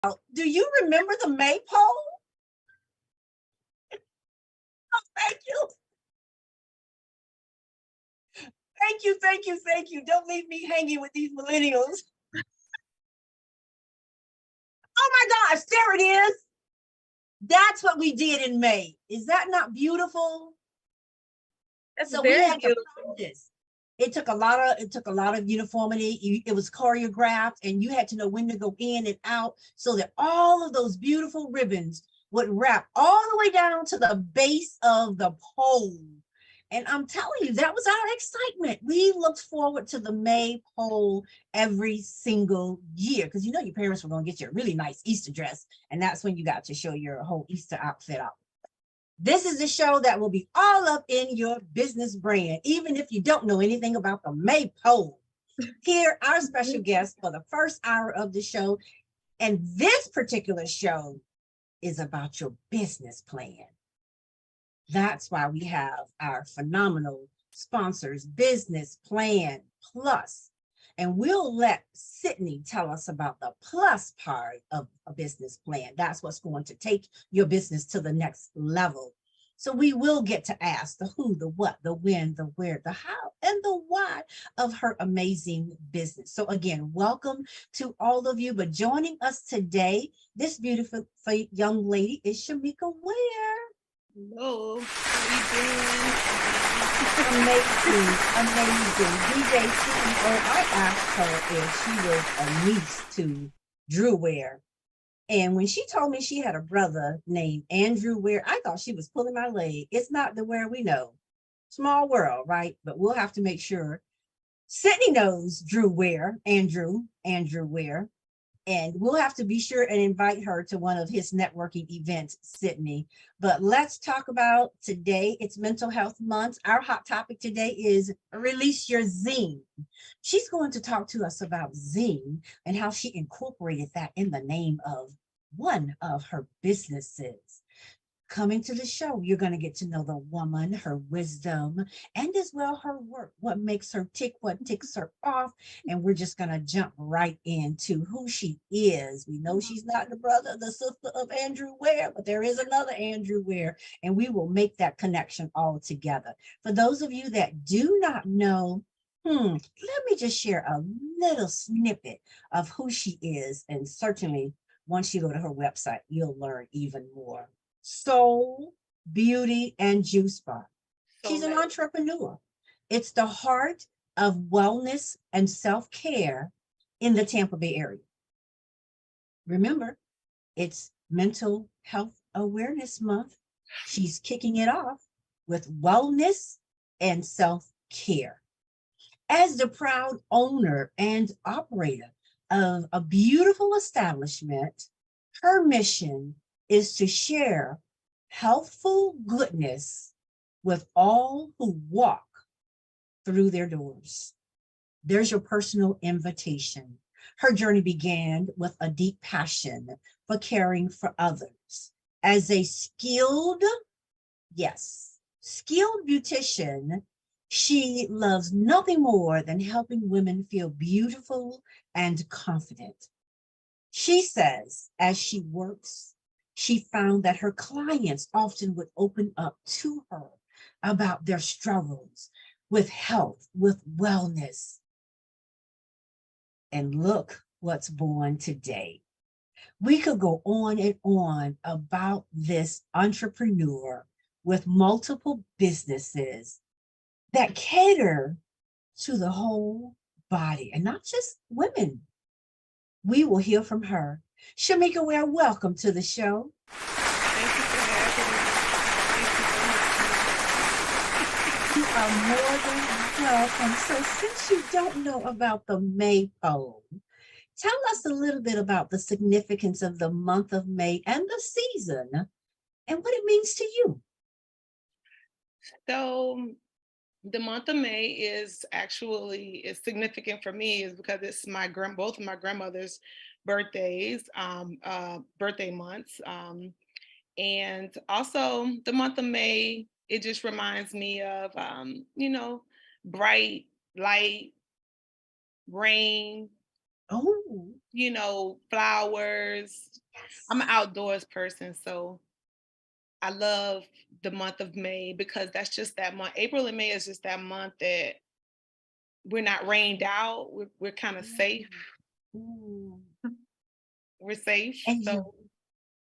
Do you remember the maypole? Thank you. Thank you, thank you, thank you. Don't leave me hanging with these millennials. Oh my gosh, there it is. That's what we did in May. Is that not beautiful? That's So we very had to beautiful. practice. It took a lot of uniformity. It was choreographed, and you had to know when to go in and out so that all of those beautiful ribbons would wrap all the way down to the base of the pole. And I'm telling you, that was our excitement. We looked forward to the maypole every single year because you know your parents were going to get you a really nice Easter dress, and that's when you got to show your whole Easter outfit off. This is a show that will be all up in your business brand, even if you don't know anything about the maypole. Here, our special guest for the first hour of the show. And this particular show is about your business plan. That's why we have our phenomenal sponsors, Business Plan Plus. And we'll let Sydney tell us about the plus part of a business plan. That's what's going to take your business to the next level. So we will get to ask the who, the what, the when, the where, the how, and the why of her amazing business. So again, welcome to all of you. But joining us today, this beautiful young lady is Shamika Ware. Hello, how you doing? Amazing, amazing. DJ CEO, I asked her if she was a niece to Drew Ware. And when she told me she had a brother named Andrew Ware, I thought she was pulling my leg. It's not the Ware we know. Small world, right? But we'll have to make sure. Sydney knows Drew Ware, Andrew Ware. And we'll have to be sure and invite her to one of his networking events, Sydney. But let's talk about today. It's Mental Health Month. Our hot topic today is Release Your Zine. She's going to talk to us about zine and how she incorporated that in the name of one of her businesses. Coming to the show, you're going to get to know the woman, her wisdom, and as well her work, what makes her tick, what ticks her off. And we're just going to jump right into who she is. We know she's not the brother, the sister of Andrew Ware, but there is another Andrew Ware, and we will make that connection all together. For those of you that do not know, let me just share a little snippet of who she is. And certainly, once you go to her website, you'll learn even more. Soul, Beauty, and Juice Bar. She's an entrepreneur. It's the heart of wellness and self-care in the Tampa Bay area. Remember, it's Mental Health Awareness Month. She's kicking it off with wellness and self-care. As the proud owner and operator of a beautiful establishment, her mission is to share healthful goodness with all who walk through their doors. There's your personal invitation. Her journey began with a deep passion for caring for others. As a skilled beautician, she loves nothing more than helping women feel beautiful and confident. She says, as she works, she found that her clients often would open up to her about their struggles with health, with wellness. And look what's born today. We could go on and on about this entrepreneur with multiple businesses that cater to the whole body and not just women. We will hear from her. Shamika Ware, welcome to the show. Thank you for having me. You are more than welcome. So since you don't know about the maypole, tell us a little bit about the significance of the month of May and the season and what it means to you. So the month of May is significant for me is because it's both of my grandmother's birthdays, birthday months. And also the month of May, it just reminds me of, bright light, rain, Oh, flowers. I'm an yes. outdoors person, so I love the month of May because that's just that month. April and May is just that month that we're not rained out. We're kind of safe. Mm, mm. We're safe. And So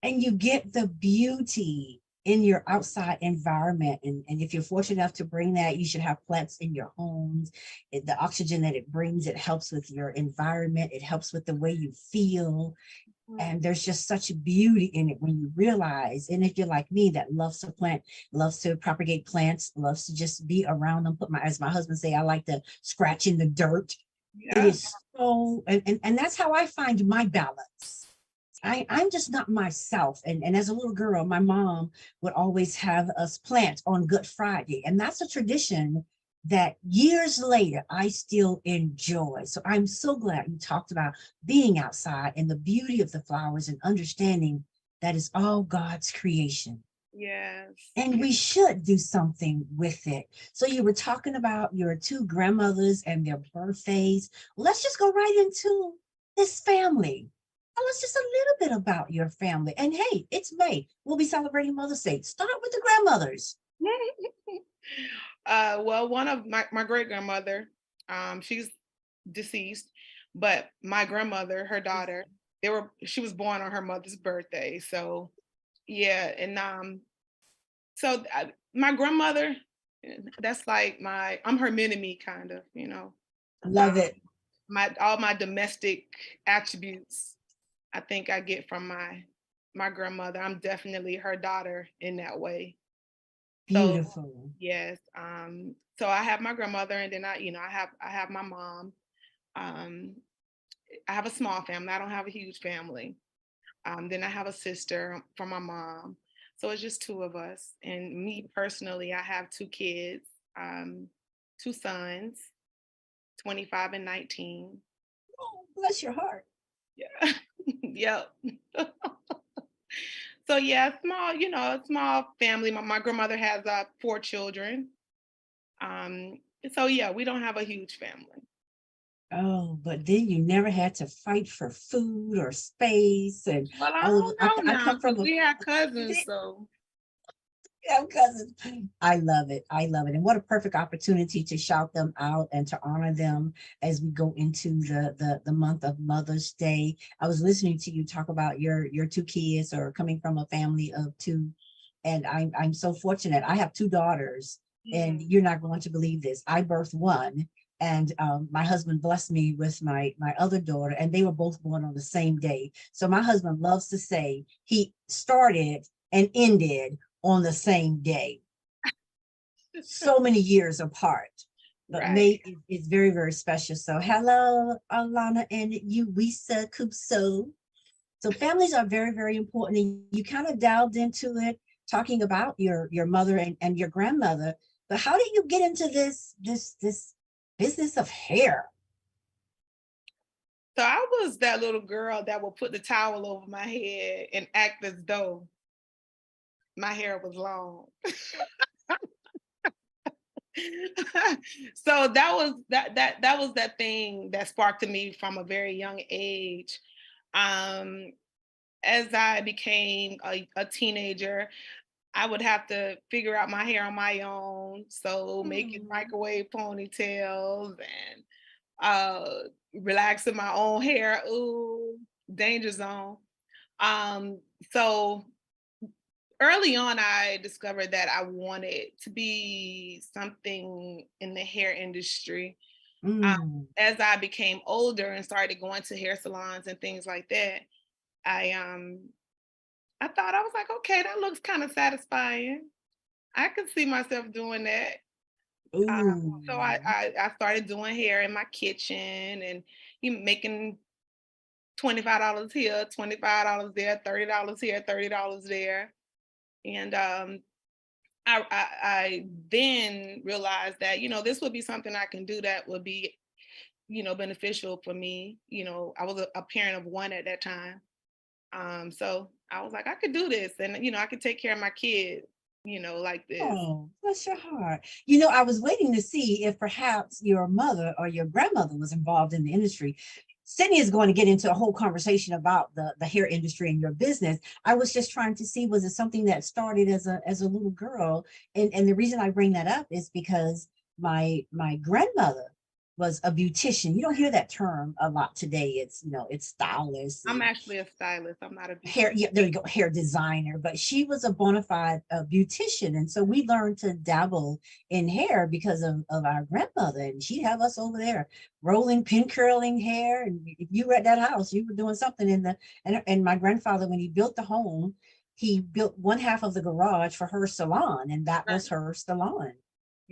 you get the beauty in your outside environment, and if you're fortunate enough to bring that, you should have plants in your homes. The oxygen that it brings, it helps with your environment, it helps with the way you feel, mm, and there's just such beauty in it when you realize. And if you're like me that loves to plant, loves to propagate plants, loves to just be around them, put my, as my husband say, I like to scratch in the dirt. It yeah. is so, and that's how I find my balance. I'm just not myself. And as a little girl, my mom would always have us plant on Good Friday. And that's a tradition that years later I still enjoy. So I'm so glad you talked about being outside and the beauty of the flowers and understanding that is all God's creation. Yes. And we should do something with it. So you were talking about your two grandmothers and their birthdays. Let's just go right into this family. Tell us just a little bit about your family. And hey, it's May. We'll be celebrating Mother's Day. Start with the grandmothers. Well, one of my great grandmother, she's deceased, but my grandmother, her daughter, she was born on her mother's birthday. So yeah, and my grandmother, that's like I'm her mini me kind of. Love Um, it. my all my domestic attributes, I think I get from my grandmother. I'm definitely her daughter in that way. So Beautiful. yes, so I have my grandmother, and then I have my mom. Um, I have a small family. I don't have a huge family. Then I have a sister from my mom. So it's just two of us. And me personally, I have two kids, two sons, 25 and 19. Oh, bless your heart. Yeah. Yep. So yeah, small family. My grandmother has four children. Um, so yeah, we don't have a huge family. Oh, but then you never had to fight for food or space and Well, I all of it. don't know I now come because from a we had cousins, so have cousins. I love it. I love it. And what a perfect opportunity to shout them out and to honor them as we go into the month of Mother's Day. I was listening to you talk about your two kids or coming from a family of two. And I'm so fortunate. I have two daughters, and mhm. you're not going to believe this. I birthed one, and my husband blessed me with my other daughter, and they were both born on the same day. So my husband loves to say he started and ended on the same day, so many years apart. But Right. May is very, very special. So hello, Alana and Uwisa Kupso. So families are very, very important. And you kind of delved into it, talking about your mother and your grandmother. But how did you get into this business of hair? So I was that little girl that would put the towel over my head and act as though my hair was long. So that was that thing that sparked in me from a very young age. Um, as I became a teenager, I would have to figure out my hair on my own. So making Hmm. microwave ponytails and relaxing my own hair. Ooh, danger zone. Um, so early on, I discovered that I wanted to be something in the hair industry. Um, Mm. as I became older and started going to hair salons and things like that, I um I thought, I was like, okay, that looks kind of satisfying. I could see myself doing that. So I, Ooh. I I started doing hair in my kitchen and making $25 here, $25 there, $30 here, $30 there, and I then realized that this would be something I can do that would be beneficial for me. I was a parent of one at that time, so I was like, I could do this, and I could take care of my kids, like this. Oh, bless your heart. I was waiting to see if perhaps your mother or your grandmother was involved in the industry. Sydney is going to get into a whole conversation about the hair industry and your business. I was just trying to see, was it something that started as a little girl? And the reason I bring that up is because my grandmother was a beautician. You don't hear that term a lot today. It's, it's stylist I'm and actually a stylist. I'm not a hair, beautician. yeah, there you go, hair designer, but she was a bona fide beautician. And so we learned to dabble in hair because of our grandmother. And she'd have us over there rolling, pin curling hair. And if you were at that house, you were doing something in the, and my grandfather, when he built the home, he built one half of the garage for her salon, and that was her salon.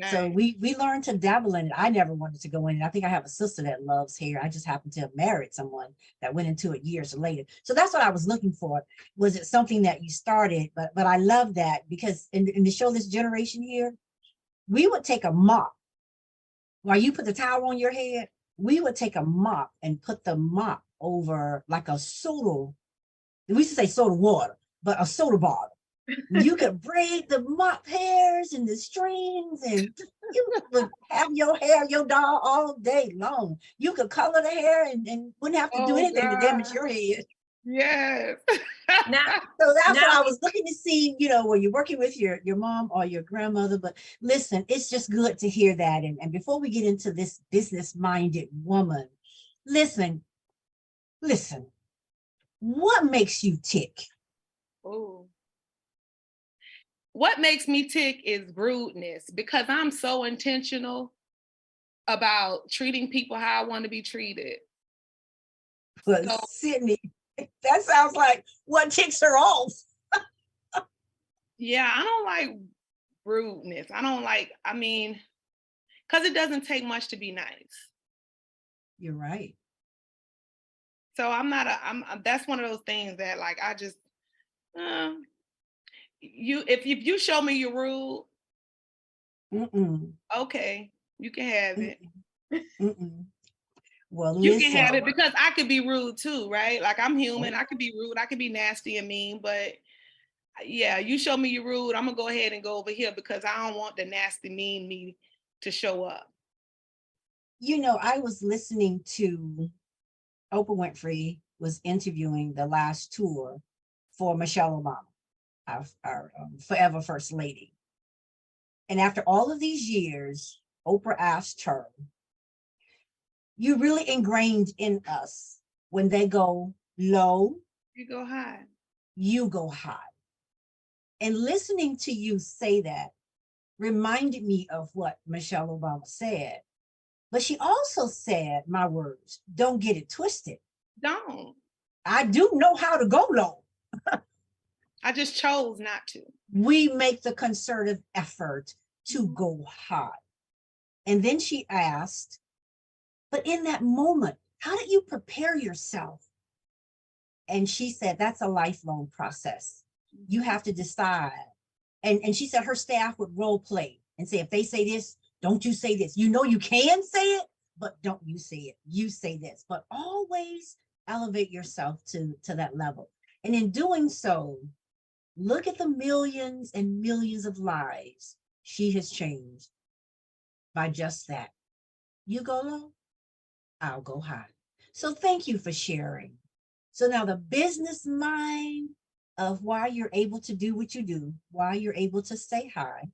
So Nice. we learned to dabble in it. I never wanted to go in it. I think I have a sister that loves hair. I just happened to have married someone that went into it years later. So that's what I was looking for. Was it something that you started? But I love that, because in to show this generation here, we would take a mop while you put the towel on your head. We would take a mop and put the mop over like a soda. We used to say soda water, but a soda bottle. You could braid the mop hairs and the strings, and you would have your hair, your doll, all day long. You could color the hair and wouldn't have to do Oh anything to damage God. your head. Yes. Now, So that's what now I was looking to see, when you're working with your mom or your grandmother. But listen, it's just good to hear that. And before we get into this business-minded woman, listen, listen, what makes you tick? Oh. What makes me tick is rudeness, because I'm so intentional about treating people how I want to be treated. But So Sydney, that sounds like what ticks her off. yeah, I don't like rudeness. I mean, because it doesn't take much to be nice. You're right. So that's one of those things that like I just uh, if you show me you're rude, Mm-mm, okay, you can have it. mm-mm. Well, You can have listen, it because I could be rude too, right? Like I'm human. I could be rude. I could be nasty and mean, but yeah, you show me you're rude, I'm gonna go ahead and go over here because I don't want the nasty mean me to show up. I was listening to Oprah Winfrey was interviewing the last tour for Michelle Obama, our forever First Lady. And after all of these years, Oprah asked her, "You really ingrained in us, when they go low, You go high. you go high." And listening to you say that reminded me of what Michelle Obama said. But she also said, my words, don't get it twisted. Don't. I do know how to go low. I just chose not to. We make the concerted effort to go high. And then she asked, but in that moment, how did you prepare yourself? And she said, that's a lifelong process. You have to decide. And she said her staff would role play and say, if they say this, don't you say this. You can say it, but don't you say it. You say this, but always elevate yourself to that level. And in doing so, look at the millions and millions of lives she has changed by just that. You go low, I'll go high. So thank you for sharing. So now the business mind of why you're able to do what you do, why you're able to stay high.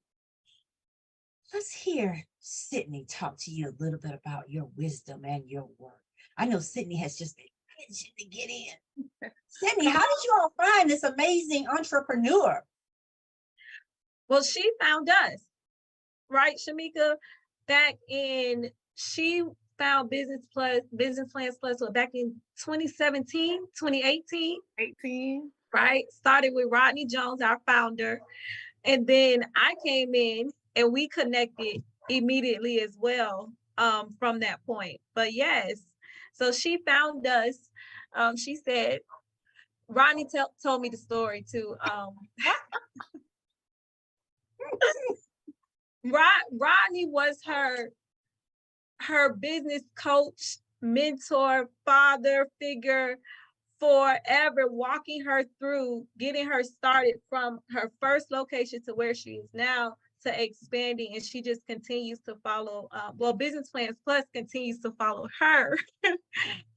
Let's hear Sydney talk to you a little bit about your wisdom and your work. I know Sydney has just been itching to get in. Sydney, how did you all find this amazing entrepreneur? well, she found us, right, Shamika? She found Business Plans Plus back in 2017, 2018, 18. right? Started with Rodney Jones, our founder. And then I came in and we connected immediately as well, from that point. But yes, so she found us. She said, Rodney told me the story too. Rodney was her business coach, mentor, father figure, forever, walking her through getting her started from her first location to where she is now, to expanding, and she just continues to follow, well, Business Plans Plus continues to follow her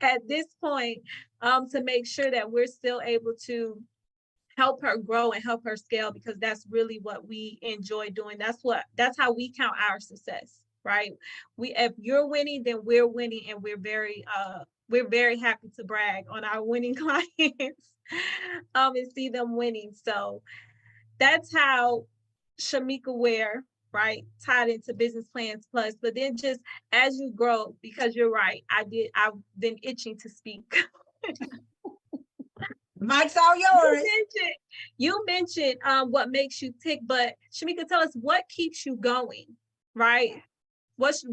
at this point, to make sure that we're still able to help her grow and help her scale, because that's really what we enjoy doing. That's how we count our success, right? If you're winning, then we're winning, and we're very happy to brag on our winning clients, and see them winning. So that's how Shamika Ware, right, tied into Business Plans Plus. But then just as you grow, because you're right, I've been itching to speak. Mike's all yours. You mentioned what makes you tick, but Shamika, tell us what keeps you going, right? What's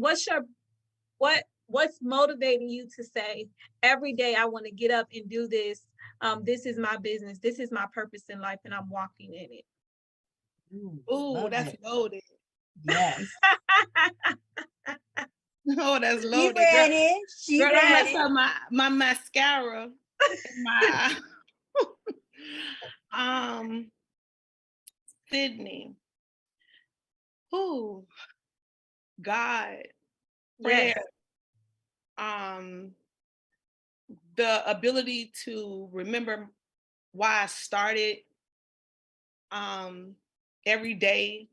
motivating you to say every day I want to get up and do this? This is my business. This is my purpose in life, and I'm walking in it. Ooh, that's loaded. Yes. Oh, that's loaded. She ready. She Girl, ready. My mascara. Sydney. Ooh, God, prayer. Yes. The ability to remember why I started every day.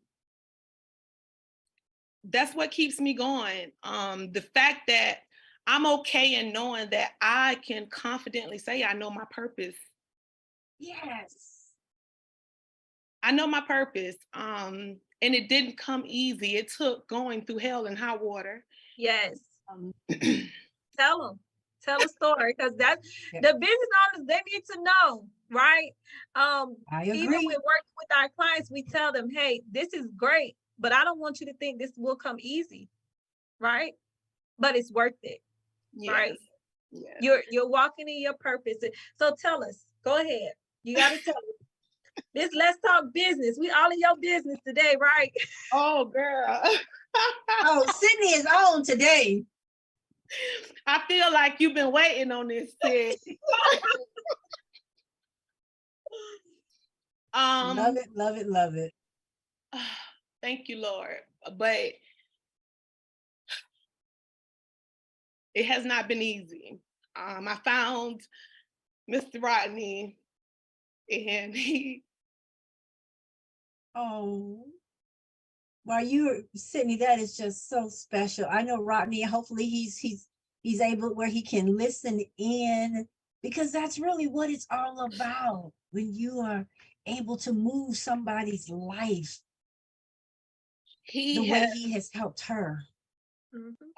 That's what keeps me going. The fact that I'm okay in knowing that I can confidently say I know my purpose. Yes. I know my purpose. And it didn't come easy. It took going through hell and high water. Yes. Tell a story, because that's the business owners, they need to know, right? I agree. Even with working with our clients, we tell them, hey, this is great, but I don't want you to think this will come easy, right? But it's worth it, right? Yes. You're walking in your purpose. So tell us, go ahead. You got to tell us. This Let's Talk Business. We all in your business today, right? Oh, girl. Oh, Sydney is on today. I feel like you've been waiting on this, Sid. Love it, love it, love it. Thank you, Lord. But it has not been easy. I found Mr. Rodney, and he. Oh. Well, Sydney, that is just so special. I know Rodney, hopefully he's able where he can listen in, because that's really what it's all about. When you are able to move somebody's life the way he has helped her.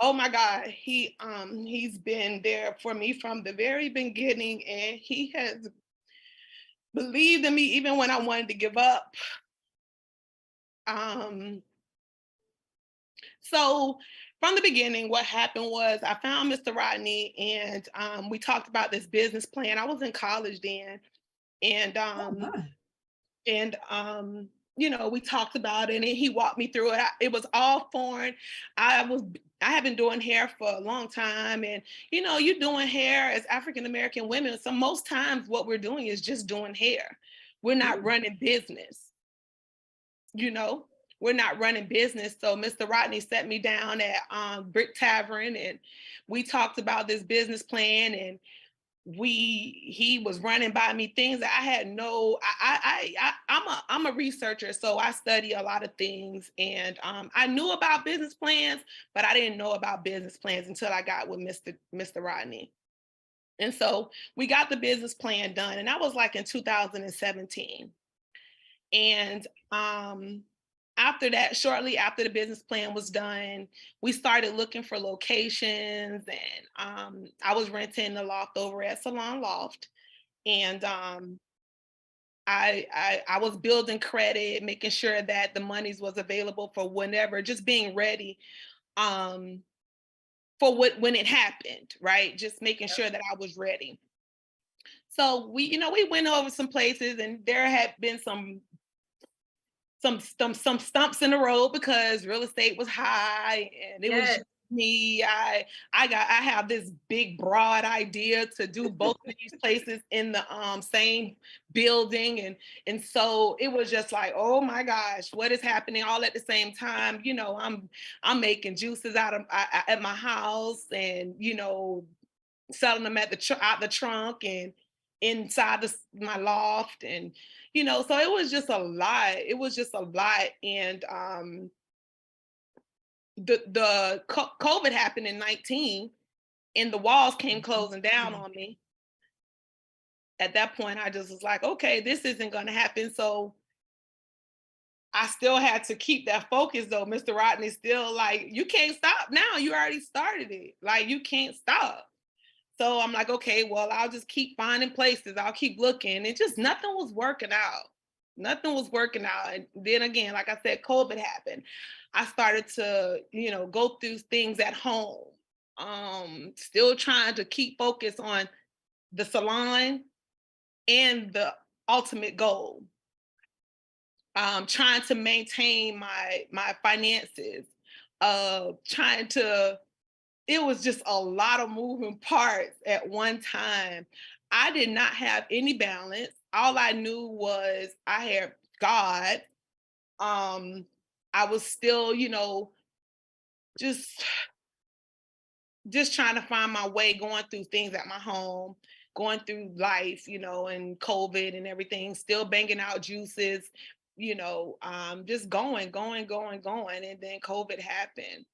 Oh my God, he's been there for me from the very beginning, and he has believed in me even when I wanted to give up. So from the beginning, what happened was I found Mr. Rodney, and we talked about this business plan. I was in college then, and we talked about it, and he walked me through it. It was all foreign. I have been doing hair for a long time, and you're doing hair as African American women. So most times, what we're doing is just doing hair. We're not running business. We're not running business. So Mr. Rodney set me down at Brick Tavern, and we talked about this business plan, and he was running by me things that I had I'm a researcher, so I study a lot of things, and I knew about business plans, but I didn't know about business plans until I got with Mr. Rodney. And so we got the business plan done, and that was like in 2017. And after that, shortly after the business plan was done, we started looking for locations, and I was renting the loft over at Salon Loft, and I was building credit, making sure that the monies was available for whenever, just being ready for when it happened, right? Just making sure that I was ready. So we went over some places, and there had been some stumps in the road because real estate was high, and it was me. I have this big broad idea to do both of these places in the same building, and so it was just like, oh my gosh, what is happening all at the same time? You know, I'm making juices at my house, and you know, selling them at out the trunk and inside my loft, and you know, so it was just a lot. It was just a lot, and COVID happened in 19, and the walls came closing down on me. At that point, I just was like, okay, this isn't going to happen. So I still had to keep that focus, though. Mr. Rodney still like, you can't stop now. You already started it. Like, you can't stop. So I'm like, okay, well, I'll just keep finding places. I'll keep looking. It just, nothing was working out. Nothing was working out. And then again, like I said, COVID happened. I started to, you know, go through things at home. Still trying to keep focus on the salon and the ultimate goal. Trying to maintain my finances. It was just a lot of moving parts at one time. I did not have any balance. All I knew was I had God. I was still, you know, just trying to find my way, going through things at my home, going through life, you know, and COVID and everything, still banging out juices, you know, just going. And then COVID happened.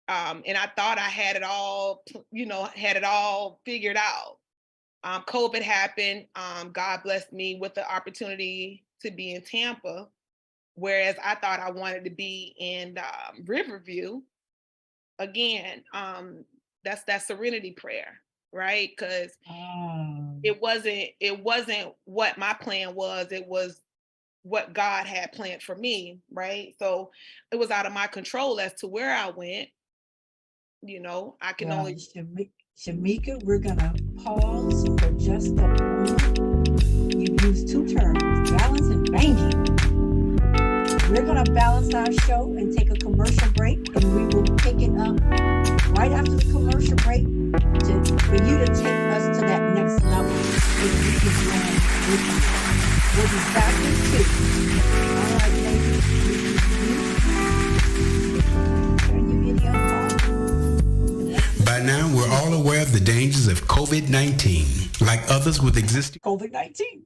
And I thought I had it all, you know, figured out. COVID happened. God blessed me with the opportunity to be in Tampa, whereas I thought I wanted to be in Riverview. Again, that's that serenity prayer, right? Because it wasn't what my plan was. It was what God had planned for me, right? So it was out of my control as to where I went. You know, I can only. Shamika, we're gonna pause for just a moment. You used two terms, balance and banking. We're gonna balance our show and take a commercial break, and we will pick it up right after the commercial break for you to take us to that next level. If you can join with us. We'll be back in 2. All right, ladies, turn your video on. By now, we're all aware of the dangers of COVID-19. Like others with existing COVID-19.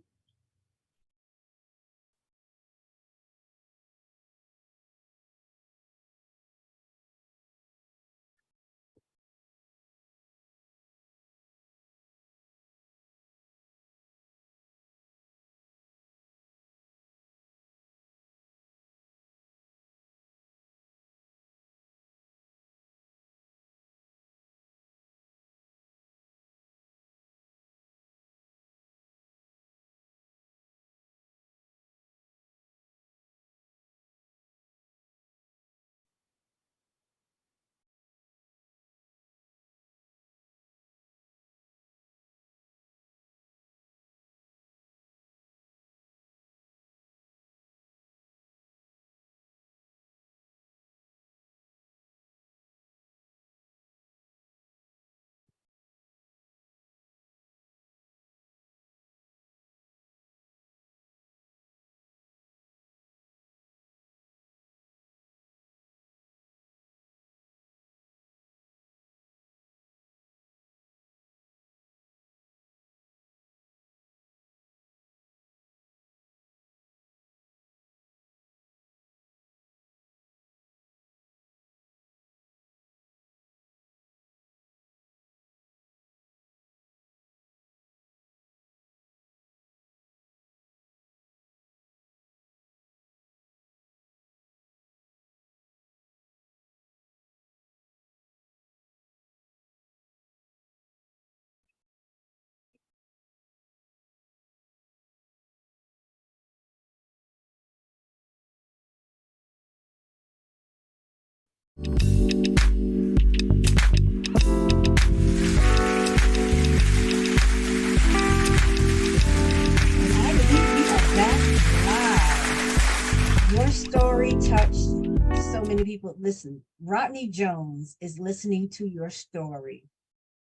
Your story touched So many people listen. Rodney Jones is listening to your story,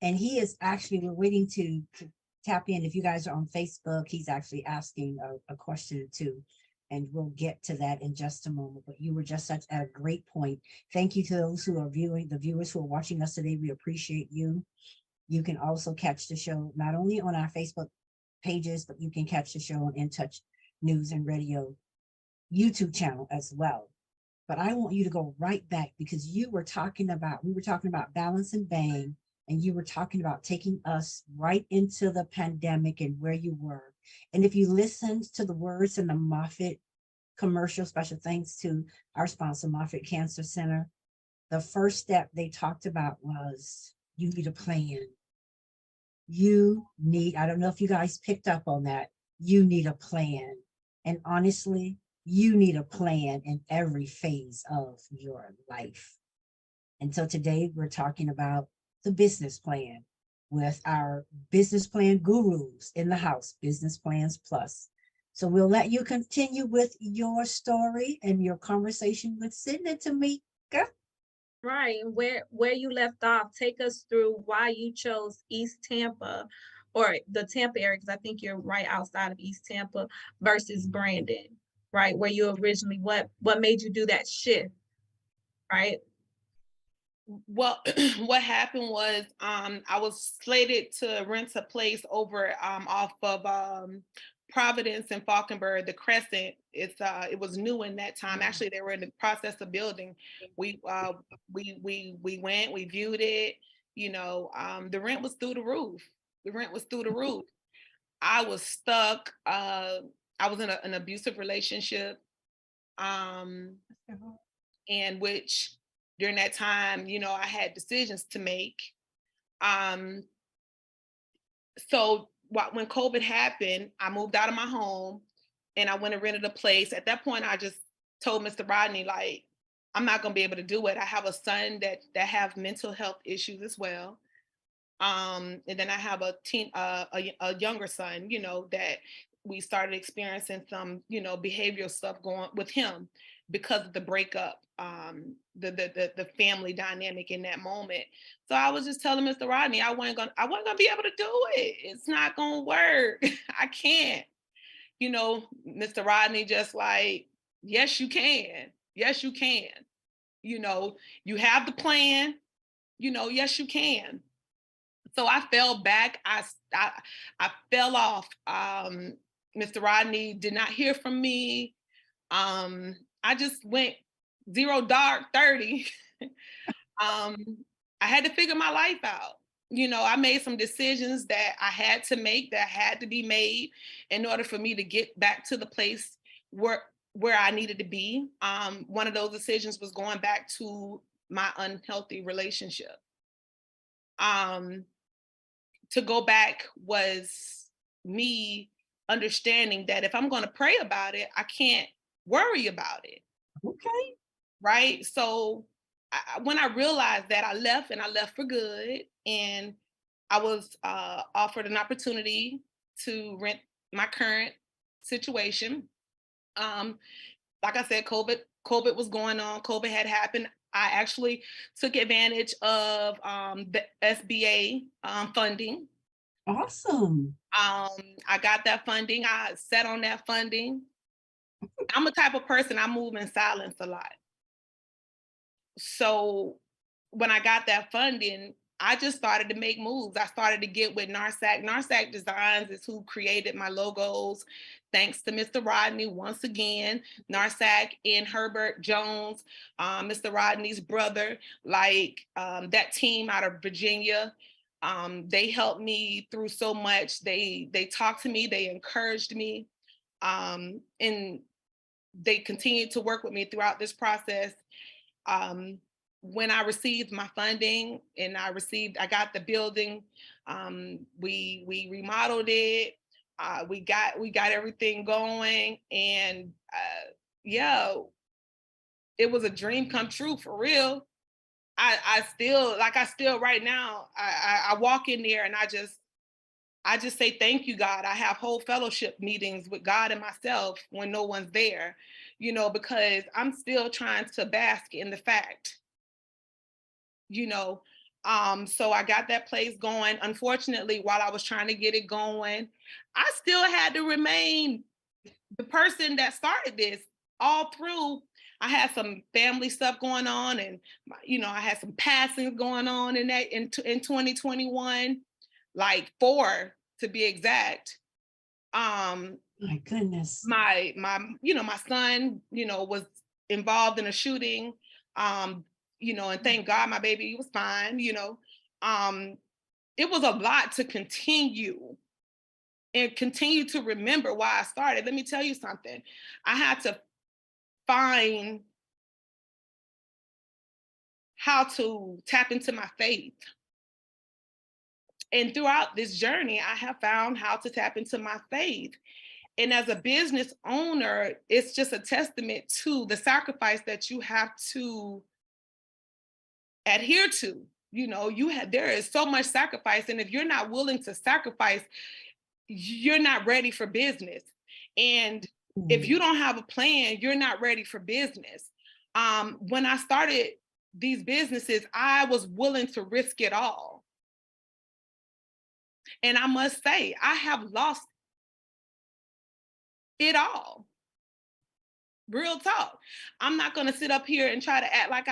and he is actually, we're waiting to tap in. If you guys are on Facebook, he's actually asking a question or two, and we'll get to that in just a moment. But you were just such a great point. Thank you to those who are viewing, the viewers who are watching us today. We appreciate you. You can also catch the show not only on our Facebook pages, but you can catch the show on In Touch News and Radio YouTube channel as well. But I want you to go right back, because we were talking about balance and bang, and you were talking about taking us right into the pandemic and where you were. And if you listened to the words in the Moffitt commercial, special thanks to our sponsor, Moffitt Cancer Center, the first step they talked about was you need a plan. I don't know if you guys picked up on that. You need a plan. And honestly, you need a plan in every phase of your life. And so today we're talking about the business plan with our business plan gurus in the house, Business Plans Plus. So we'll let you continue with your story and your conversation with Sid and Tamika. Right. And where you left off, take us through why you chose East Tampa, or the Tampa area, because I think you're right outside of East Tampa, versus Brandon, right? Where you originally, what made you do that shift, right? Well, what happened was I was slated to rent a place over off of Providence and Falkenberg, the Crescent. It was new in that time. Actually, they were in the process of building. We went, we viewed it. You know, the rent was through the roof. The rent was through the roof. I was stuck. I was in an abusive relationship, and which during that time, you know, I had decisions to make. So when COVID happened, I moved out of my home and I went and rented a place. At that point, I just told Mr. Rodney, like, I'm not gonna be able to do it. I have a son that have mental health issues as well. And then I have a younger son, you know, that we started experiencing some, you know, behavioral stuff going with him because of the breakup, the family dynamic in that moment. So I was just telling Mr. Rodney, I wasn't gonna be able to do it. It's not gonna work. I can't. You know, Mr. Rodney just like, yes, you can. Yes, you can. You know, you have the plan. You know, yes, you can. So I fell back. I fell off. Mr. Rodney did not hear from me. I just went 0 dark 30. I had to figure my life out. You know, I made some decisions that I had to make, that had to be made in order for me to get back to the place where I needed to be. One of those decisions was going back to my unhealthy relationship. To go back was me understanding that if I'm going to pray about it, I can't worry about it. Okay. Right. So when I realized that, I left, and I left for good. And I was offered an opportunity to rent my current situation. Like I said, COVID was going on. COVID had happened. I actually took advantage of the SBA funding. Awesome. I got that funding. I sat on that funding. I'm a type of person, I move in silence a lot. So when I got that funding, I just started to make moves. I started to get with Narsac. Narsac Designs is who created my logos. Thanks to Mr. Rodney once again. Narsac and Herbert Jones, Mr. Rodney's brother, like that team out of Virginia. They helped me through so much. They talked to me, they encouraged me, and they continued to work with me throughout this process. When I received my funding and I got the building, we remodeled it. We got everything going, and yeah, it was a dream come true for real. I still right now, I walk in there and I just say, thank you, God. I have whole fellowship meetings with God and myself when no one's there, because I'm still trying to bask in the fact, you know. So I got that place going. Unfortunately, while I was trying to get it going, I still had to remain the person that started this all through. I had some family stuff going on, and I had some passings going on in 2021, like 4 to be exact. My goodness. My son, was involved in a shooting. And thank God my baby was fine. It was a lot to continue to remember why I started. Let me tell you something. I had to find how to tap into my faith. And throughout this journey, I have found how to tap into my faith. And as a business owner, it's just a testament to the sacrifice that you have to adhere to. There is so much sacrifice. And if you're not willing to sacrifice, you're not ready for business. And if you don't have a plan, you're not ready for business. When I started these businesses, I was willing to risk it all. And I must say, I have lost it all. Real talk. I'm not going to sit up here and try to act like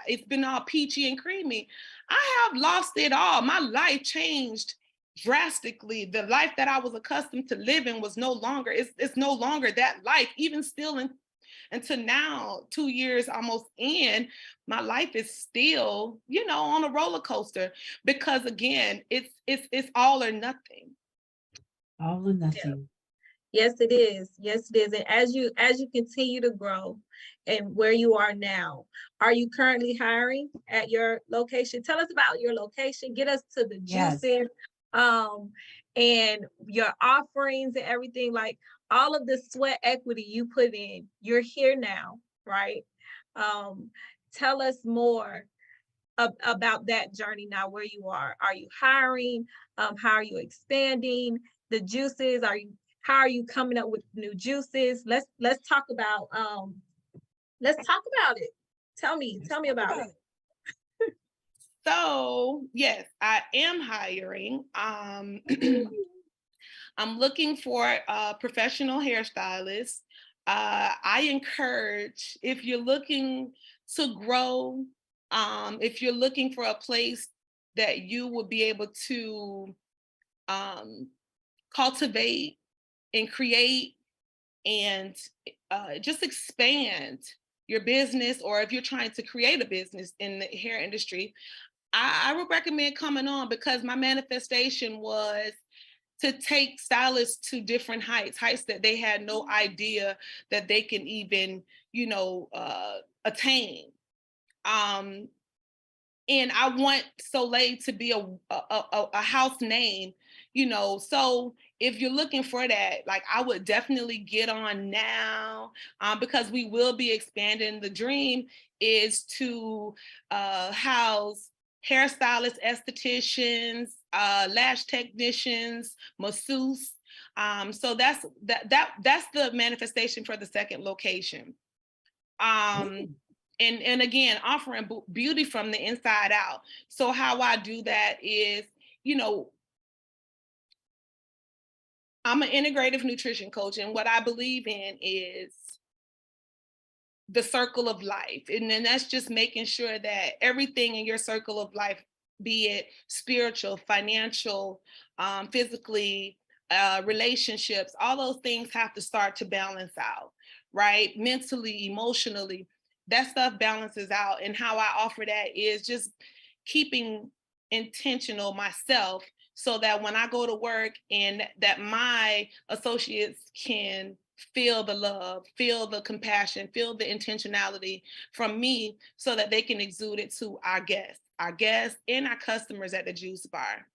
it's been all peachy and creamy. I have lost it all. My life changed drastically. The life that I was accustomed to living was no longer, it's no longer that life. Even still until now, 2 years almost in, my life is still, on a roller coaster, because again, it's all or nothing. All or nothing. Yeah. Yes, it is. Yes, it is. And as you continue to grow and where you are now, are you currently hiring at your location? Tell us about your location. Get us to the juices, and your offerings and everything, like all of the sweat equity you put in. You're here now, right? Tell us more about that journey now, where you are. Are you hiring? How are you expanding the juices? How are you coming up with new juices? Let's talk about it. Tell me about it. So yes, I am hiring. I'm looking for a professional hairstylist. I encourage, if you're looking to grow, if you're looking for a place that you will be able to cultivate and create and just expand your business, or if you're trying to create a business in the hair industry, I would recommend coming on, because my manifestation was to take stylists to different heights that they had no idea that they can even, attain. And I want Soleil to be a house name, so if you're looking for that, like, I would definitely get on now, because we will be expanding. The dream is to house hairstylists, estheticians, lash technicians, masseuse. So that's the manifestation for the second location. And again, offering beauty from the inside out. So how I do that is, I'm an integrative nutrition coach, and what I believe in is the circle of life. And then that's just making sure that everything in your circle of life, be it spiritual, financial, physically, relationships, all those things have to start to balance out, right? Mentally, emotionally, that stuff balances out. And how I offer that is just keeping intentional myself, so that when I go to work, and that my associates can feel the love, feel the compassion, feel the intentionality from me, so that they can exude it to our guests and our customers at the juice bar,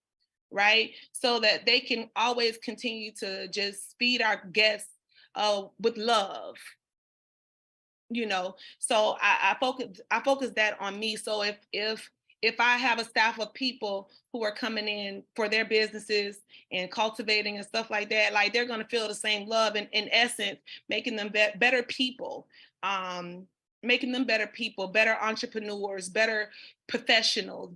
right? So that they can always continue to just feed our guests with love. So I focus that on me. So if if I have a staff of people who are coming in for their businesses and cultivating and stuff like that, like they're going to feel the same love, and in essence, making them better people, making them better people, better entrepreneurs, better professionals,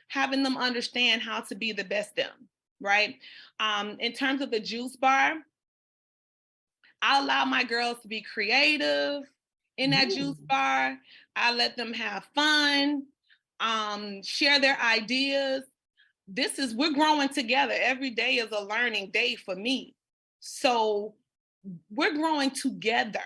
having them understand how to be the best them, right? In terms of the juice bar, I allow my girls to be creative in that juice bar. I let them have fun, share their ideas. We're growing together. Every day is a learning day for me. So we're growing together.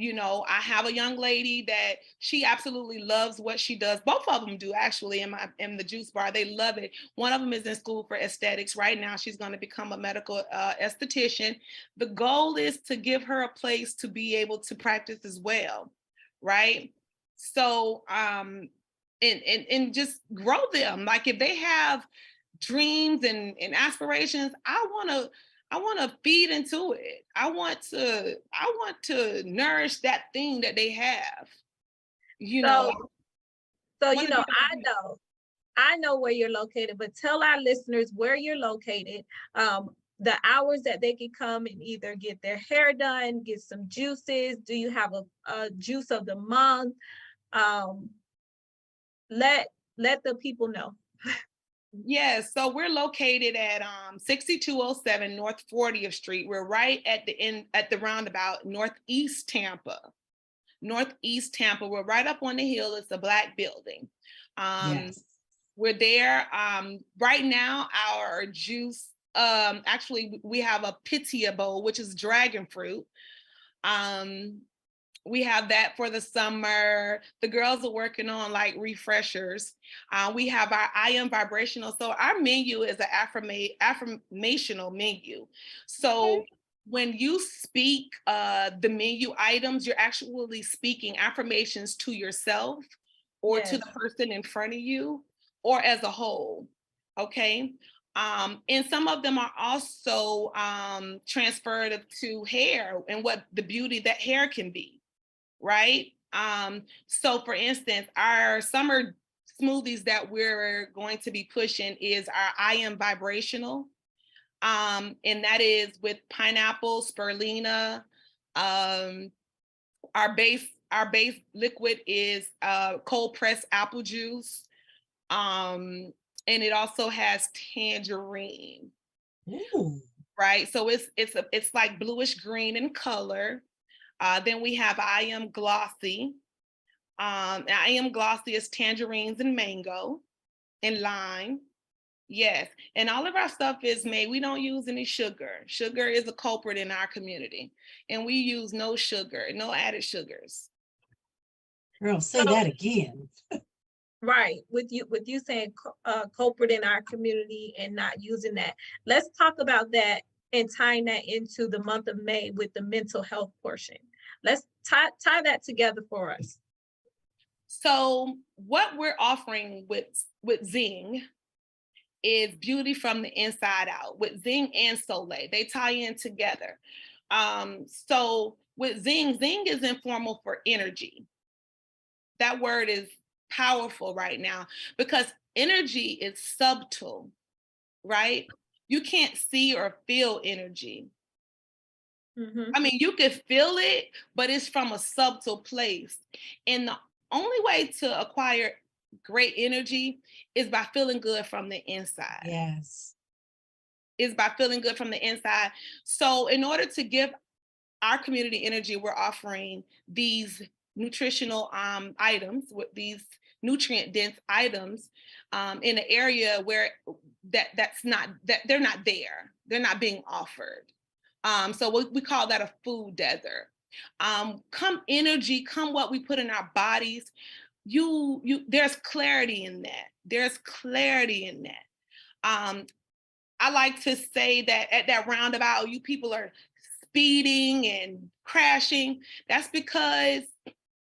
I have a young lady that she absolutely loves what she does. Both of them do, actually, in the juice bar. They love it. One of them is in school for aesthetics right now. She's going to become a medical esthetician. The goal is to give her a place to be able to practice as well, right? So, and just grow them. Like if they have dreams and aspirations, I want to feed into it. I want to nourish that thing that they have. I know where you're located, but tell our listeners where you're located, the hours that they can come and either get their hair done, get some juices. Do you have a juice of the month? Let the people know. Yes, so we're located at 6207 North 40th Street. We're right at the end, at the roundabout, Northeast Tampa. We're right up on the hill. It's a Black building. Yes. We're there. Right now, our juice, actually, we have a Pitya bowl, which is dragon fruit. We have that for the summer. The girls are working on like refreshers. We have our I Am Vibrational. So our menu is an affirmational menu. So when you speak the menu items, you're actually speaking affirmations to yourself or to the person in front of you or as a whole, okay? And some of them are also transferred to hair and what the beauty that hair can be. Right? So for instance, our summer smoothies that we're going to be pushing is our I Am Vibrational. And that is with pineapple, spirulina. Our base liquid is cold pressed apple juice. And it also has tangerine. Ooh. Right? So it's like bluish green in color. Then we have I Am Glossy. I Am Glossy is tangerines and mango and lime. Yes. And all of our stuff is made. We don't use any sugar. Sugar is a culprit in our community. And we use no sugar, no added sugars. Girl, say that again. Right. With you saying culprit in our community and not using that. Let's talk about that and tying that into the month of May with the mental health portion. Let's tie that together for us. So what we're offering with Zing is beauty from the inside out. With Zing and Soleil, they tie in together. So with Zing is informal for energy. That word is powerful right now because energy is subtle, right? You can't see or feel energy. Mm-hmm. I mean, you can feel it, but it's from a subtle place. And the only way to acquire great energy is by feeling good from the inside. Yes. Is by feeling good from the inside. So in order to give our community energy, we're offering these nutritional items with these nutrient dense items in an area where they're not there. They're not being offered. So we call that a food desert. Come energy, come what we put in our bodies. There's clarity in that. There's clarity in that. I like to say that at that roundabout, you people are speeding and crashing. That's because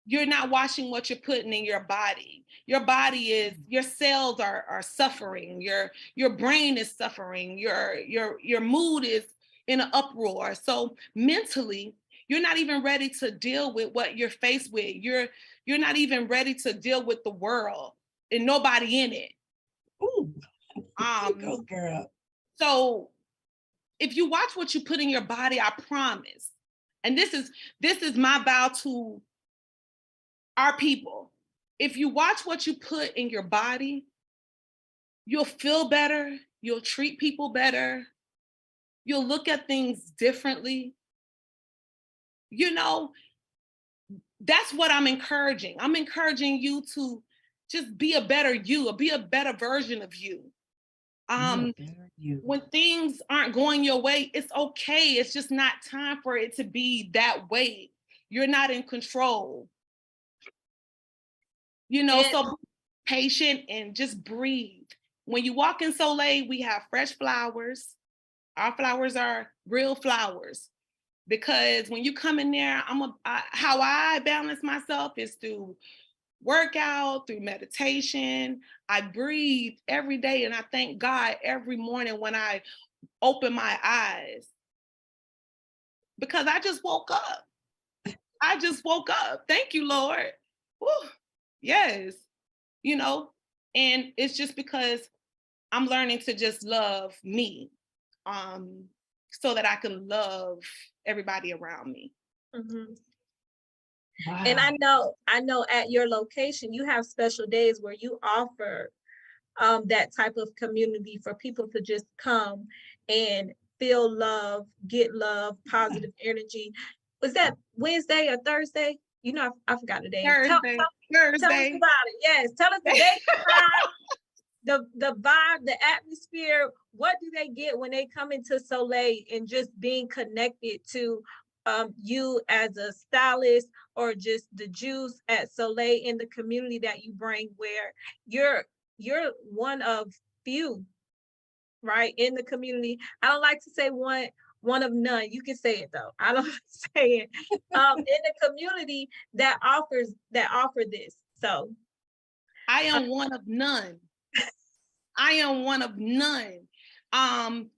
you're not watching what you're putting in your body. Your body is, your cells are suffering. Your brain is suffering. Your mood is in an uproar. So mentally, you're not even ready to deal with what you're faced with. You're not even ready to deal with the world. and nobody in it. Ooh, go girl. So if you watch what you put in your body, I promise, and this is my vow to our people. If you watch what you put in your body, you'll feel better, you'll treat people better, you'll look at things differently. You know, that's what I'm encouraging. I'm encouraging you to just be a better you, or be a better version of you. When things aren't going your way, it's okay. It's just not time for it to be that way. You're not in control. You know, so be patient and just breathe. When you walk in Soleil, we have fresh flowers. Our flowers are real flowers. Because when you come in there, how I balance myself is through workout, through meditation. I breathe every day, and I thank God every morning when I open my eyes, because I just woke up. I just woke up. Thank you, Lord. Whew. Yes, you know, and it's just because I'm learning to just love me, so that I can love everybody around me. Mhm. Wow. And I know at your location, you have special days where you offer that type of community for people to just come and feel love, get love, positive energy. Was that Wednesday or Thursday? You know, I forgot the days. Tell us Thursday. about it. Yes, tell us the date, the vibe, the atmosphere. What do they get when they come into Soleil, and just being connected to you as a stylist, or just the juice at Soleil in the community that you bring, where you're one of few, right, in the community. I don't like to say one of none. You can say it though. I don't say it. In the community that offer this. So I am one of none. I am one of none.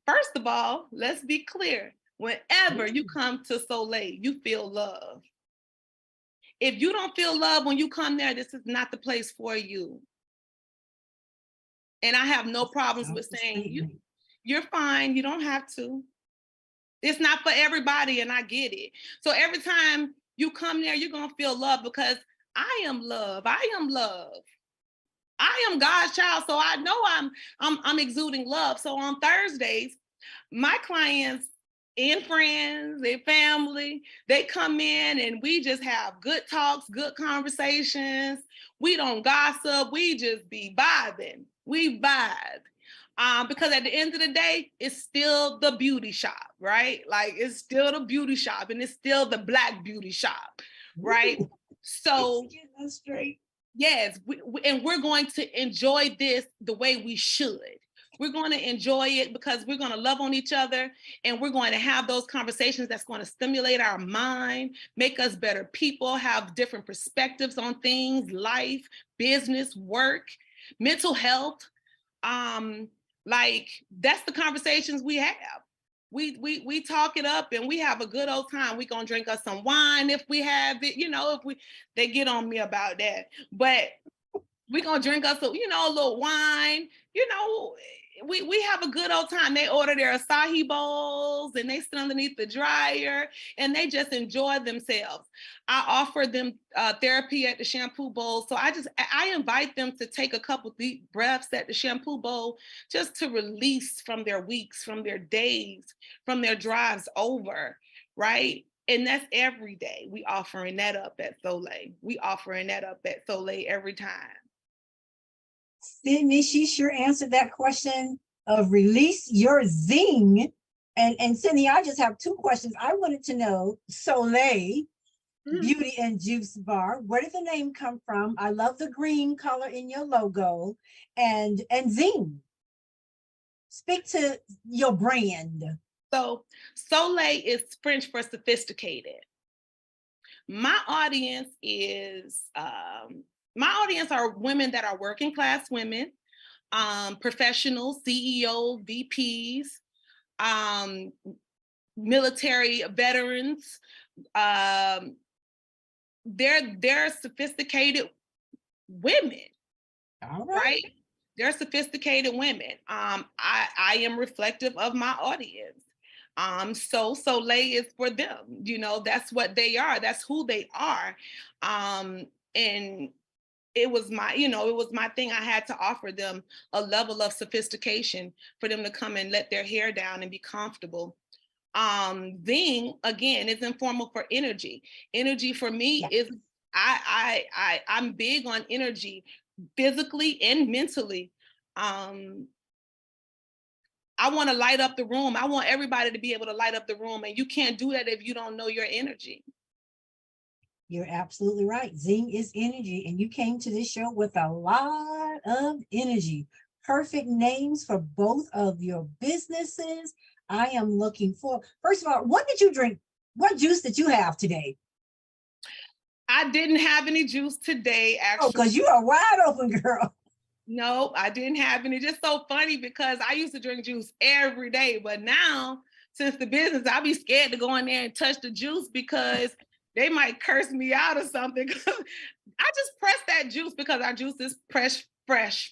First of all, let's be clear. Whenever you come to Soleil, you feel love. If you don't feel love when you come there, this is not the place for you. And I have no problems with saying you're fine. You don't have to. It's not for everybody, and I get it. So every time you come there, you're gonna feel love, because I am love. I am love. I am God's child, so I know I'm exuding love. So on Thursdays, my clients and friends, their family, they come in and we just have good talks, good conversations. We don't gossip. We just be vibing. We vibe. Because at the end of the day, it's still the beauty shop, right? Like, it's still the beauty shop, and it's still the Black beauty shop, right? So get that straight. Yes, and we're going to enjoy this the way we should. We're going to enjoy it because we're going to love on each other, and we're going to have those conversations that's going to stimulate our mind, make us better people, have different perspectives on things, life, business, work, mental health. Like, that's the conversations we have. We talk it up, and we have a good old time. We gonna drink us some wine if we have it, you know. They get on me about that, but we gonna drink us a little wine. You know, we have a good old time. They order their acai bowls, and they sit underneath the dryer, and they just enjoy themselves. I offer them therapy at the shampoo bowl. So I invite them to take a couple deep breaths at the shampoo bowl, just to release from their weeks, from their days, from their drives over, right? And that's every day. We offering that up at Soleil. We offering that up at Soleil every time. Sydney, she sure answered that question of release your zing. And Sydney, I just have two questions. I wanted to know, Soleil Beauty and Juice Bar, where did the name come from? I love the green color in your logo. And zing. Speak to your brand. So Soleil is French for sophisticated. My audience are women that are working class women, professionals, CEOs, VPs, military veterans. They're sophisticated women. All right. right? They're sophisticated women. I am reflective of my audience. So Soleil is for them. You know, that's what they are. That's who they are. And it was my, it was my thing. I had to offer them a level of sophistication for them to come and let their hair down and be comfortable. Zing again is informal for energy. Energy for me is I'm big on energy, physically and mentally. I want to light up the room. I want everybody to be able to light up the room, and you can't do that if you don't know your energy. You're absolutely right. Zing is energy, and you came to this show with a lot of energy. Perfect names for both of your businesses. I am looking for. First of all, what did you drink? What juice did you have today? I didn't have any juice today, Oh, actually. because you are wide open, girl. No, I didn't have any. Just so funny because I used to drink juice every day, but now since the business, I'll be scared to go in there and touch the juice because they might curse me out or something. I just press that juice because our juice is fresh,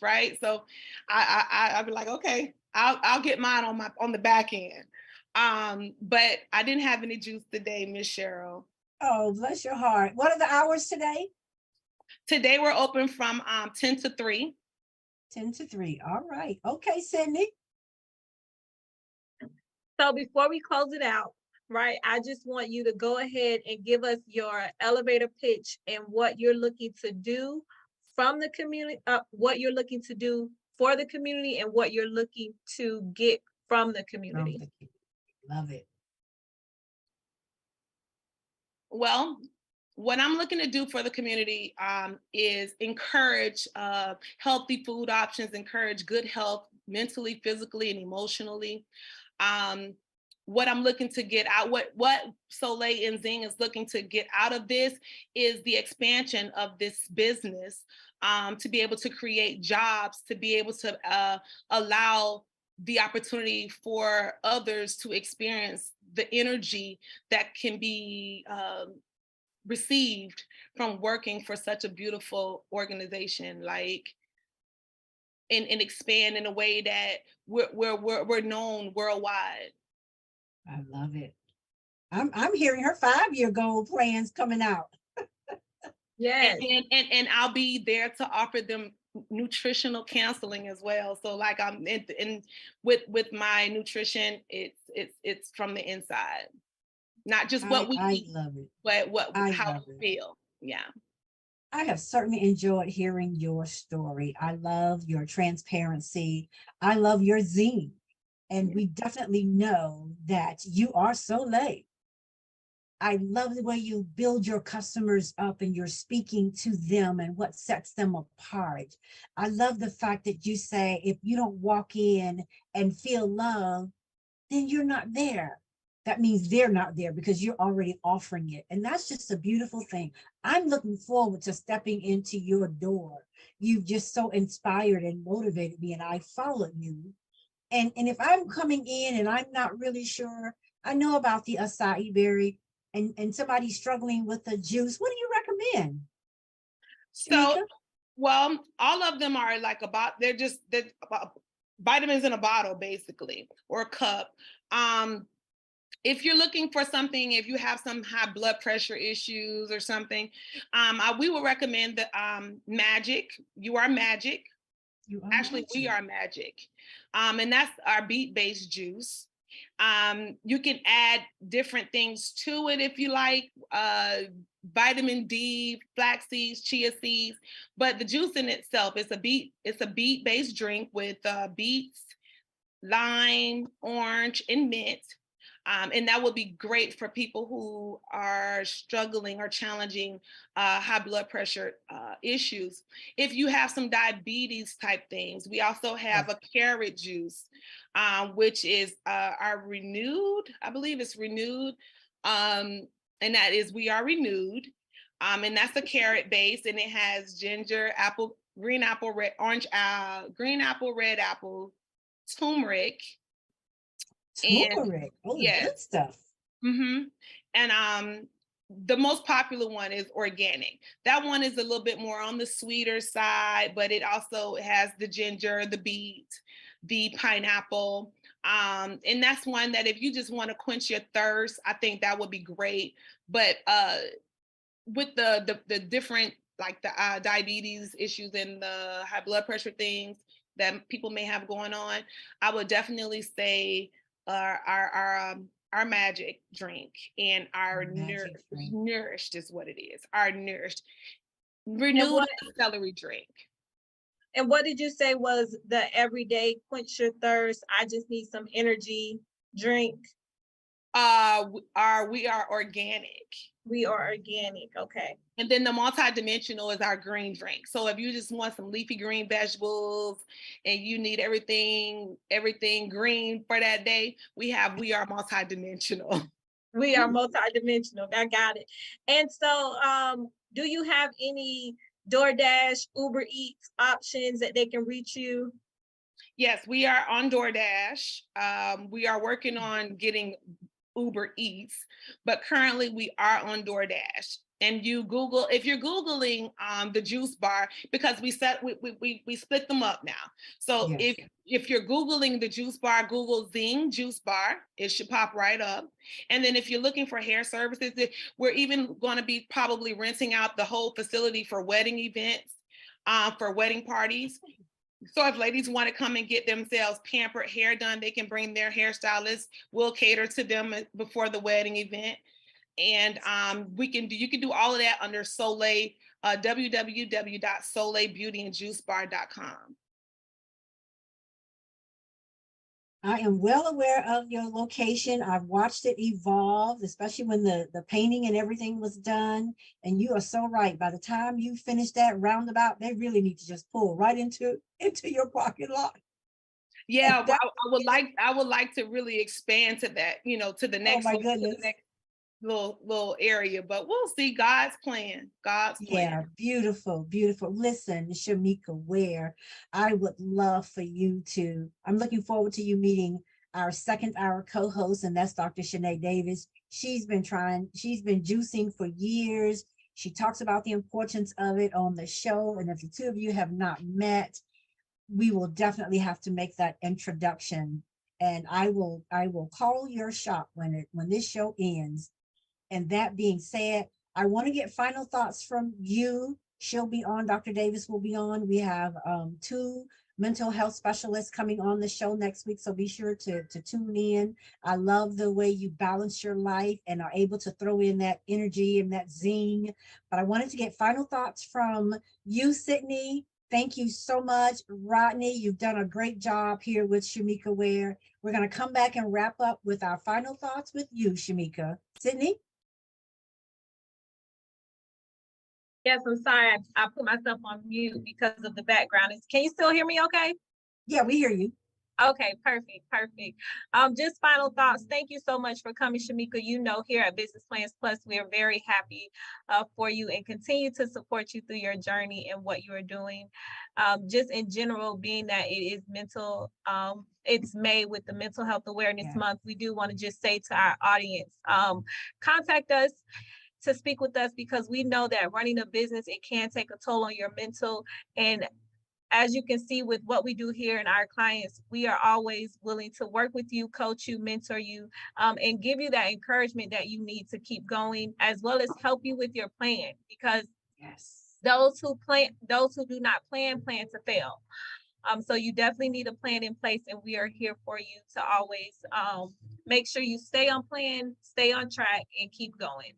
right? So I'll be like, okay, I'll get mine on the back end. But I didn't have any juice today, Miss Cheryl. Oh, bless your heart. What are the hours today? Today we're open from 10 to 3. 10 to 3. All right. Okay, Sydney. So before we close it out, right, I just want you to go ahead and give us your elevator pitch and what you're looking to do from the community, what you're looking to do for the community and what you're looking to get from the community. Love it. Well, what I'm looking to do for the community is encourage healthy food options, encourage good health mentally, physically, and emotionally. What I'm looking to get out, what Soleil and Zing is looking to get out of this is the expansion of this business, to be able to create jobs, to be able to allow the opportunity for others to experience the energy that can be received from working for such a beautiful organization, like, and expand in a way that we're known worldwide. I love it. I'm hearing her 5-year goal plans coming out. Yes. And I'll be there to offer them nutritional counseling as well. So like I'm in with my nutrition, it's from the inside, not just what we eat, love it. but how we feel. Yeah. I have certainly enjoyed hearing your story. I love your transparency. I love your zine. And we definitely know that you are Soleil. I love the way you build your customers up and you're speaking to them and what sets them apart. I love the fact that you say, if you don't walk in and feel love, then you're not there. That means they're not there because you're already offering it. And that's just a beautiful thing. I'm looking forward to stepping into your door. You've just so inspired and motivated me, and I followed you. And if I'm coming in and I'm not really sure, I know about the acai berry, and somebody struggling with the juice, what do you recommend? So, Tanika? well, all of them are like they're about vitamins in a bottle, basically, or a cup. If you're looking for something, if you have some high blood pressure issues or something, we would recommend the Magic. You Are Magic. Actually, we are Magic. And that's our beet-based juice. You can add different things to it if you like, vitamin D, flax seeds, chia seeds, but the juice in itself is it's a beet-based drink with beets, lime, orange, and mint. And that would be great for people who are struggling or challenging high blood pressure issues. If you have some diabetes type things, we also have a carrot juice, which is our Renewed, I believe it's Renewed. And that is We Are Renewed. And that's a carrot base, and it has ginger, apple, green apple, red apple, turmeric. Turmeric. Oh, Yes. good stuff. And the most popular one is organic. That one is a little bit more on the sweeter side, but it also has the ginger, the beet, the pineapple. And that's one that if you just want to quench your thirst, I think that would be great. But with the different, like the diabetes issues and the high blood pressure things that people may have going on, I would definitely say our magic drink and our nourished is what it is. Our nourished renewed celery drink. And what did you say was the everyday quench your thirst? I just need some energy drink. We are organic. We are organic, okay. And then the multidimensional is our green drink. So if you just want some leafy green vegetables and you need everything green for that day, we are multidimensional. We are multidimensional. I got it. And so do you have any DoorDash, Uber Eats options that they can reach you? Yes, we are on DoorDash. We are working on getting Uber Eats, but currently we are on DoorDash. And if you're Googling the juice bar, because we split them up now. So yes. If you're Googling the juice bar, Google Zing juice bar, it should pop right up. And then if you're looking for hair services, we're even going to be probably renting out the whole facility for wedding events, for wedding parties. So if ladies want to come and get themselves pampered hair done, they can bring their hairstylist. We'll cater to them before the wedding event. And you can do all of that under Soleil, www.soleilbeautyandjuicebar.com. I am well aware of your location. I've watched it evolve, especially when the painting and everything was done. And you are so right. By the time you finish that roundabout, they really need to just pull right into your parking lot. Yeah, I would like to really expand to that, to the next. Oh my goodness. Little area, but we'll see. God's plan. Yeah, beautiful. Listen, Shamika Ware, I would love for you I'm looking forward to you meeting our second hour co-host, and that's Dr. Shanae Davis. She's been juicing for years. She talks about the importance of it on the show, and if the two of you have not met, we will definitely have to make that introduction. And I will call your shot when this show ends. And that being said, I want to get final thoughts from you. She'll be on, Dr. Davis will be on. We have 2 mental health specialists coming on the show next week, so be sure to tune in. I love the way you balance your life and are able to throw in that energy and that zing. But I wanted to get final thoughts from you, Sydney. Thank you so much. Rodney, you've done a great job here with Shamika Ware. We're going to come back and wrap up with our final thoughts with you, Shamika. Sydney? Yes, I'm sorry. I put myself on mute because of the background. Can you still hear me okay? Yeah, we hear you. Okay, perfect. Just final thoughts. Thank you so much for coming, Shamika. Here at Business Plans Plus, we are very happy for you and continue to support you through your journey and what you are doing. Just in general, being that it is it's May with the Mental Health Awareness Month, we do want to just say to our audience, contact us to speak with us, because we know that running a business, it can take a toll on your mental. And as you can see with what we do here and our clients, we are always willing to work with you, coach you, mentor you, and give you that encouragement that you need to keep going, as well as help you with your plan, because those who do not plan to fail. So you definitely need a plan in place, and we are here for you to always make sure you stay on plan, stay on track, and keep going.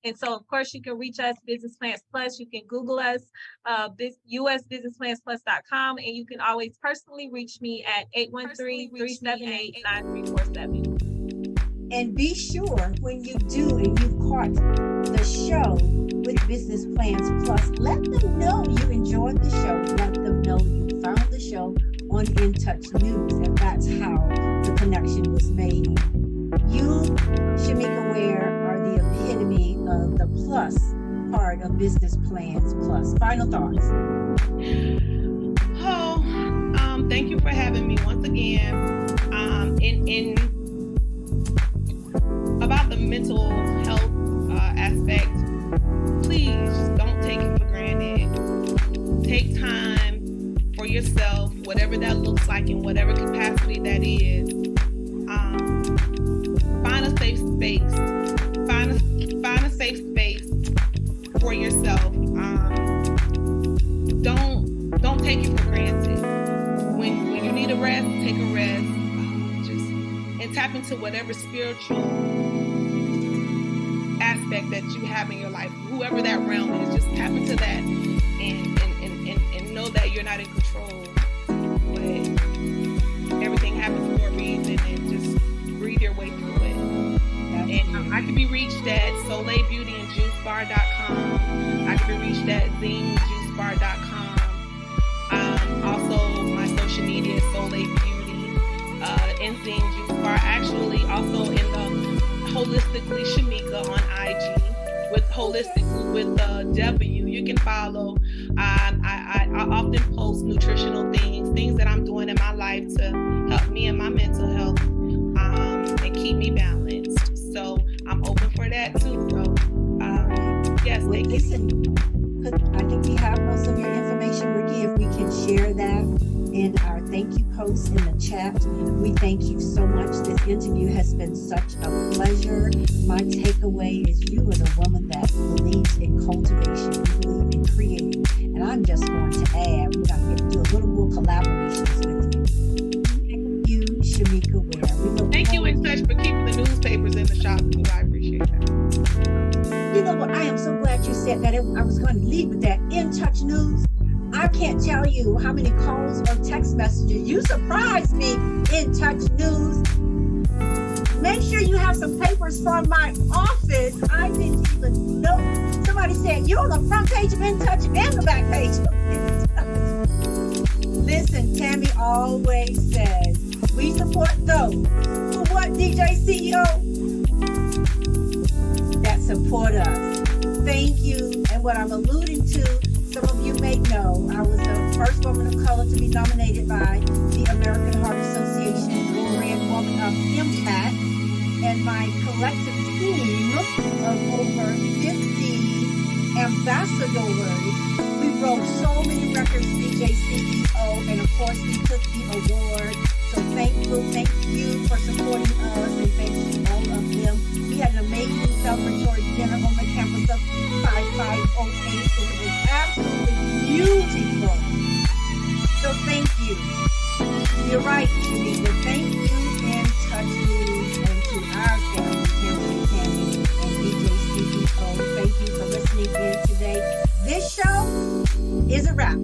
And so, of course, you can reach us, Business Plans Plus. You can Google us, usbusinessplansplus.com, and you can always personally reach me at 813-378-9347. And be sure when you do and you've caught the show with Business Plans Plus, let them know you enjoyed the show. Let them know you found the show on In Touch News, and that's how the connection was made. You, Shamika Ware, are the epitome of the plus part of Business Plans Plus. Final thoughts. Thank you for having me once again. In about the mental health aspect, please don't take it for granted. Take time for yourself, whatever that looks like in whatever capacity that is. Find a safe space. Find a safe space for yourself. Don't take it for granted. When you need a rest, take a rest. And tap into whatever spiritual aspect that you have in your life, whoever that realm is. Just tap into that and know that you're not in control. But everything happens for a reason, and just breathe your way through it. And I can be reached at soleilbeautyandjuicebar.com. I can be reached at zingjuicebar.com. Also, my social media is Soleil Beauty and Zing Juice Bar. Actually, also in the Holistically Shamika on IG with Holistically with W. You can follow. I often post nutritional things that I'm doing in my life to help me in my mental health and keep me balanced. So I'm open for that too. So yes, Well, thank you. listen, I think we have most of your information, Ricky. If we can share that in our thank you post in the chat. We thank you so much. This interview has been such a pleasure. My takeaway is you are the woman that believes in cultivation, you believe in creating. And I'm just going to add, we're going to do a little more collaborations with you. Thank you, Shamika Ware. Thank you, In Touch, for keeping the newspapers in the shop too. I appreciate that. You know what? I am so glad you said that. I was going to leave with that In Touch News. I can't tell you how many calls or text messages. You surprised me, In Touch News. Make sure you have some papers from my office. I didn't even know. Somebody said, you're on the front page of In Touch and the back page of In Touch. Listen, Tammy always says, we support those who what, DJ CEO? That support us. Thank you. And what I'm alluding to, some of you may know, I was the first woman of color to be nominated by the American Heart Association Grand Woman of Impact, and my collective team of over 50 ambassadors. We broke so many records, DJ CEO, and of course we took the award. So thank you for supporting us, and thank you all of them. We had an amazing celebratory dinner on the campus of 5508. It was absolutely beautiful. So thank you. You're right, Shamika. Thank you, In Touch News, and to our family, Kimberly, Tammy, and DJ CEO. Thank you for listening in today. This show is a wrap.